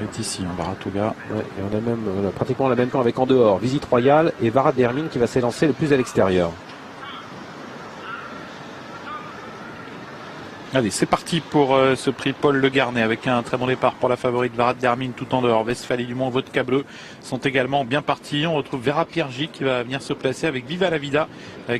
est ici, Varatoga. Ouais, et on a même pratiquement la même temps avec en dehors Visite Royale et Varad Dermin qui va s'élancer le plus à l'extérieur. Allez, c'est parti pour ce prix Paul Le Garnet avec un très bon départ pour la favorite Varad Dermin tout en dehors. Westphalie du Mont, Vodka Bleu sont également bien partis. On retrouve Vera Piergi qui va venir se placer avec Viva la Vida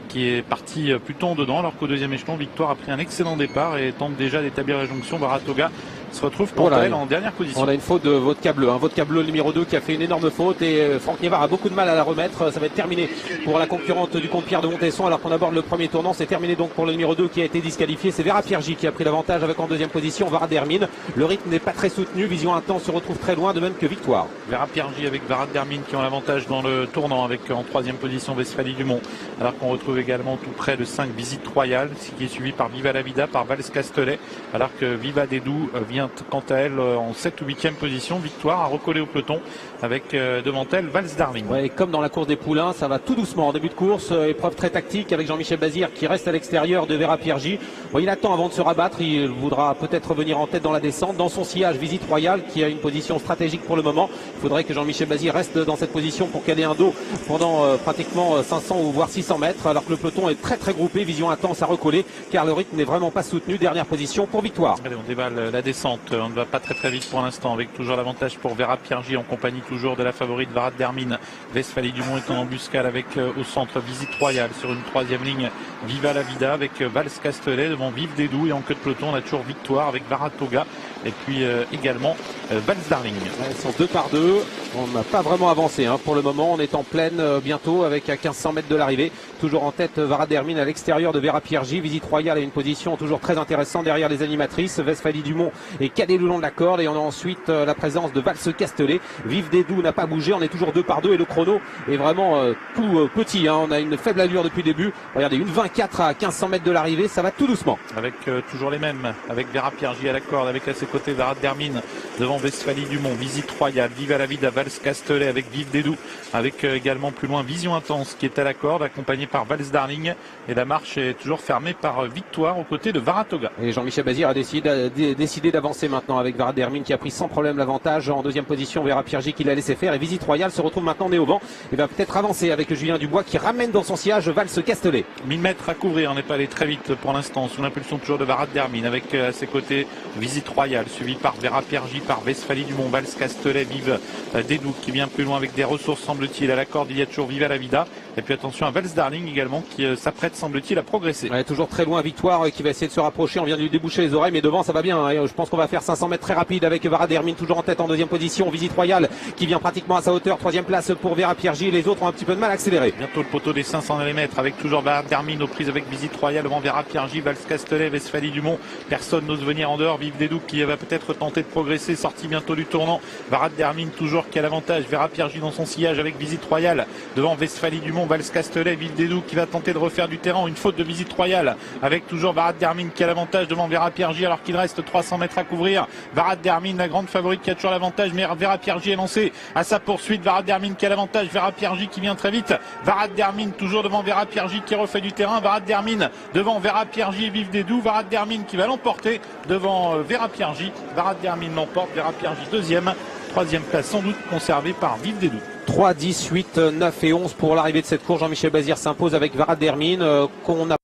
qui est parti plutôt en dedans alors qu'au deuxième échelon, Victoire a pris un excellent départ et tente déjà d'établir la jonction. Varatoga se retrouve quant à elle en dernière position. On a une faute de Vodka Bleu, Vodka Bleu numéro 2 qui a fait une énorme faute et Franck Nievard a beaucoup de mal à la remettre. Ça va être terminé pour la concurrente du compte Pierre de Montesson alors qu'on aborde le premier tournant. C'est terminé donc pour le numéro 2 qui a été disqualifié. C'est Vera Piergi qui a pris l'avantage avec en deuxième position Varad Dermin. Le rythme n'est pas très soutenu, Vision Intense se retrouve très loin, de même que Victoire. Vera Piergi avec Varad Dermin qui ont l'avantage dans le tournant avec en troisième position Westphalie du Mont, alors qu'on retrouve également tout près de 5 Visite Royale, ce qui est suivi par Viva la Vida, par Vals Castelet, alors que Viva Dédou vient quant à elle en 7 ou 8e position. Victoire a recollé au peloton avec devant elle Vals Darling. Ouais, comme dans la course des poulains, ça va tout doucement en début de course, épreuve très tactique avec Jean-Michel Bazir qui reste à l'extérieur de Vera Piergi. Bon, il attend avant de se rabattre, il voudra peut-être venir en tête dans la descente. Dans son sillage, Visite Royale qui a une position stratégique pour le moment. Il faudrait que Jean-Michel Bazir reste dans cette position pour caler un dos pendant pratiquement 500 ou voire 600 mètres, alors que le peloton est très très groupé. Vision Intense à recoller car le rythme n'est vraiment pas soutenu. Dernière position pour Victoire. Allez, on déballe la descente, on ne va pas très vite pour l'instant avec toujours l'avantage pour Vera Piergi en compagnie toujours de la favorite Varad Dermin. Westphalie du Mont est en embuscade avec au centre Visite Royale sur une troisième ligne Viva la Vida avec Vals Castelet devant Vive Dédou et en queue de peloton on a toujours Victoire avec Varatoga et puis également Vals Darling. Ils sont 2 par 2, on n'a pas vraiment avancé pour le moment, on est en pleine bientôt avec à 1500 mètres de l'arrivée. Toujours en tête Varad Dermin à l'extérieur de Vera Piergi. Visite Royale a une position toujours très intéressante derrière les animatrices. Westphalie du Mont est calé le long de la corde et on a ensuite la présence de Vals Castelet. Vive Dédou n'a pas bougé, on est toujours 2 par 2 et le chrono est vraiment tout petit. On a une faible allure depuis le début. Regardez, une 24 à 1500 mètres de l'arrivée, ça va tout doucement. Avec toujours les mêmes, avec Vera Piergi à la corde, avec à ses côtés Varad Dermin devant Westphalie du Mont, Visite Royale, Viva la Vida, Vals Castelet avec Vive Dédou, avec également plus loin Vision Intense qui est à la corde, accompagné par Vals Darling et la marche est toujours fermée par Victoire aux côtés de Varatoga. Et Jean-Michel Bazir a décidé d'avancer maintenant avec Varad Dermin qui a pris sans problème l'avantage. En deuxième position Vera Piergi qui l'a laissé faire et Visite Royale se retrouve maintenant nez au vent et va peut-être avancer avec Julien Dubois qui ramène dans son sillage Vals Castelet. 1000 mètres à couvrir, on n'est pas allé très vite pour l'instant sous l'impulsion toujours de Varad Dermin avec à ses côtés Visite Royale suivi par Vera Piergi, par Westphalie du Mont, Vals Castelet, Vive Dédou qui vient plus loin avec des ressources semble-t-il à la corde. Il y a toujours Viva la Vida et puis attention à Vals Darling également qui s'apprête semble-t-il à progresser. Ouais, toujours très loin Victoire qui va essayer de se rapprocher, on vient de lui déboucher les oreilles mais devant ça va bien. Je pense qu'on va faire 500 mètres très rapide avec Varad Dermin toujours en tête en deuxième position. Visite Royale qui vient pratiquement à sa hauteur, troisième place pour Vera Piergi, les autres ont un petit peu de mal à accélérer. Bientôt le poteau des 500 mm avec toujours Varad Dermin aux prises avec Visite Royale devant Vera Piergi, Vals Castelet, Westphalie du Mont. Personne n'ose venir en dehors. Vive Dédou qui va peut-être tenter de progresser, sorti bientôt du tournant. Varad Dermin toujours qui a l'avantage. Vera Piergi dans son sillage avec Visite Royale devant Westphalie du Mont, Vals Castelet, Vive Dédou qui va tenter de refaire du terrain. Une faute de Visite Royale avec toujours Varad Dermin qui a l'avantage devant Vera Piergi alors qu'il reste 300 mètres à couvrir. Varad Dermin la grande favorite qui a toujours l'avantage mais Vera Piergi est lancé à sa poursuite. Varad Dermin qui a l'avantage. Vera Piergi qui vient très vite. Varad Dermin toujours devant Vera Piergi qui refait du terrain. Varad Dermin devant Vera Piergi et Vive Dédou. Varad Dermin qui va l'emporter devant Vera Piergi. Varad Dermin l'emporte. Vera Piergi deuxième. Troisième place sans doute conservée par Vive Dédou. 3, 10, 8, 9 et 11 pour l'arrivée de cette course. Jean-Michel Bazir s'impose avec Varad Dermin qu'on a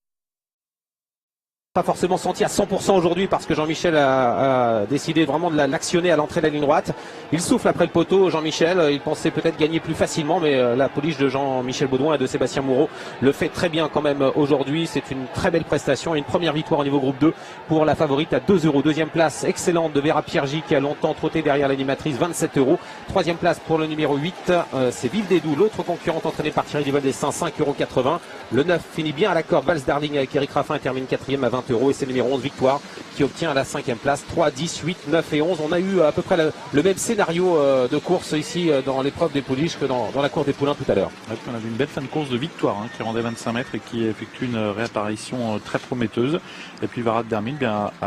pas forcément senti à 100% aujourd'hui parce que Jean-Michel a décidé vraiment de l'actionner à l'entrée de la ligne droite. Il souffle après le poteau, Jean-Michel, il pensait peut-être gagner plus facilement mais la pouliche de Jean-Michel Baudouin et de Sébastien Moreau le fait très bien quand même aujourd'hui. C'est une très belle prestation et une première victoire au niveau groupe 2 pour la favorite à 2 €. Deuxième place excellente de Vera Piergi qui a longtemps trotté derrière l'animatrice, 27 €. Troisième place pour le numéro 8, c'est Vive Dédou, l'autre concurrente entraînée par Thierry Duval-Dessin, 5,80 €. Le 9 finit bien à la corde, Vals Darling avec Eric Raffin et termine 4e à 20 € et c'est le numéro 11 Victoire qui obtient la 5e place. 3, 10, 8, 9 et 11. On a eu à peu près le même scénario de course ici dans l'épreuve des pouliches que dans la course des poulains tout à l'heure. On a vu une belle fin de course de Victoire qui rendait 25 mètres et qui effectue une réapparition très prometteuse. Et puis Varad Dermin bien